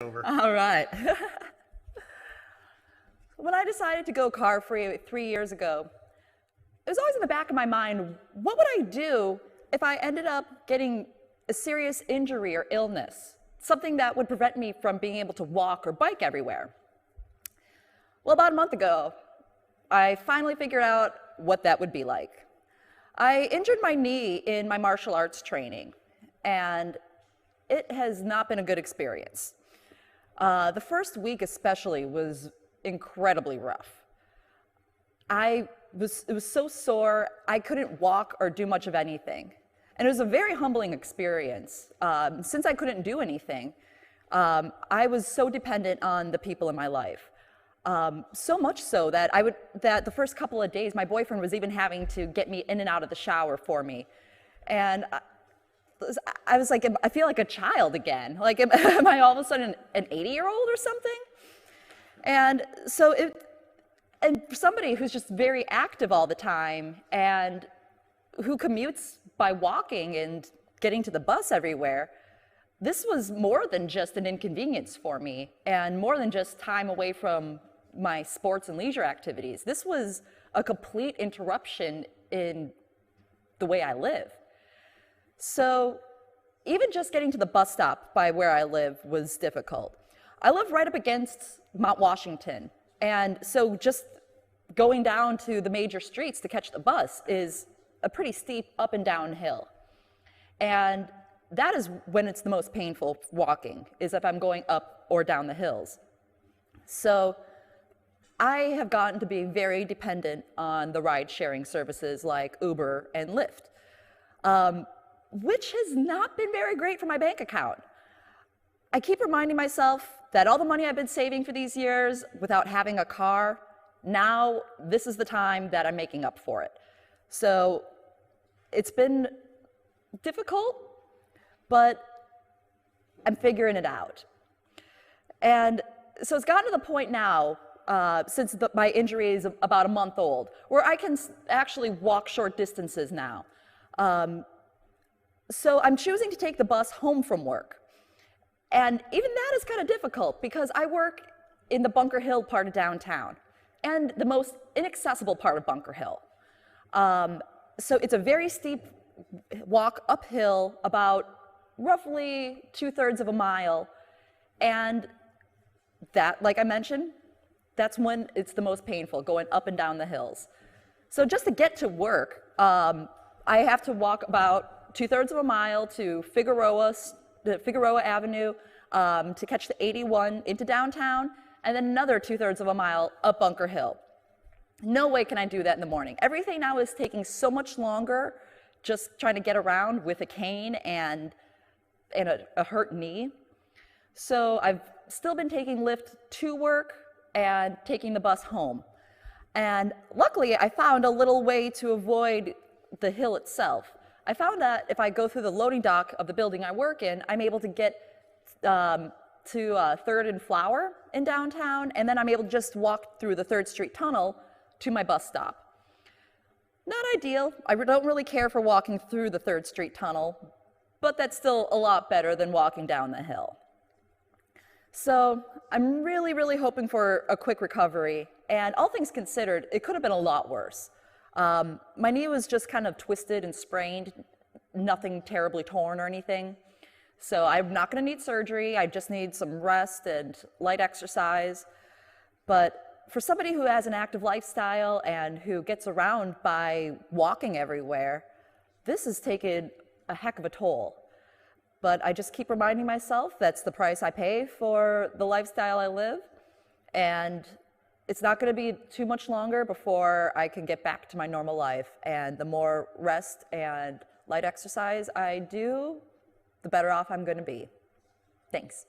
Over. All right. When I decided to go car-free 3 years ago, it was always in the back of my mind, what would I do if I ended up getting a serious injury or illness, something that would prevent me from being able to walk or bike everywhere? Well, about a month ago, I finally figured out what that would be like. I injured my knee in my martial arts training, and it has not been a good experience. The first week especially was incredibly rough. It was so sore, I couldn't walk or do much of anything. And it was a very humbling experience. Since I couldn't do anything, I was so dependent on the people in my life. So much so that that the first couple of days, my boyfriend was even having to get me in and out of the shower for me. And I was like, I feel like a child again. Like, am I all of a sudden an 80-year-old or something? And so and for somebody who's just very active all the time and who commutes by walking and getting to the bus everywhere, this was more than just an inconvenience for me and more than just time away from my sports and leisure activities. This was a complete interruption in the way I live. So even just getting to the bus stop by where I live was difficult. I live right up against Mount Washington, and so just going down to the major streets to catch the bus is a pretty steep up and down hill. And that is when it's the most painful walking, is if I'm going up or down the hills. So I have gotten to be very dependent on the ride-sharing services like Uber and Lyft, which has not been very great for my bank account. I keep reminding myself that all the money I've been saving for these years without having a car, now this is the time that I'm making up for it. So it's been difficult, but I'm figuring it out. And so it's gotten to the point now, since my injury is about a month old, where I can actually walk short distances now. So I'm choosing to take the bus home from work. And even that is kind of difficult because I work in the Bunker Hill part of downtown and the most inaccessible part of Bunker Hill. So it's a very steep walk uphill, about roughly 2/3 of a mile. And that, like I mentioned, that's when it's the most painful, going up and down the hills. So just to get to work, I have to walk about 2/3 of a mile to Figueroa Avenue to catch the 81 into downtown, and then another 2/3 of a mile up Bunker Hill. No way can I do that in the morning. Everything now is taking so much longer just trying to get around with a cane and a hurt knee. So I've still been taking Lyft to work and taking the bus home. And luckily, I found a little way to avoid the hill itself. I found that if I go through the loading dock of the building I work in, I'm able to get to 3rd and Flower in downtown, and then I'm able to just walk through the 3rd Street Tunnel to my bus stop. Not ideal. I don't really care for walking through the 3rd Street Tunnel, but that's still a lot better than walking down the hill. So I'm really, really hoping for a quick recovery, and all things considered, it could have been a lot worse. My knee was just kind of twisted and sprained, nothing terribly torn or anything. So I'm not going to need surgery. I just need some rest and light exercise. But for somebody who has an active lifestyle and who gets around by walking everywhere, this has taken a heck of a toll. But I just keep reminding myself that's the price I pay for the lifestyle I live. And it's not going to be too much longer before I can get back to my normal life. And the more rest and light exercise I do, the better off I'm going to be. Thanks.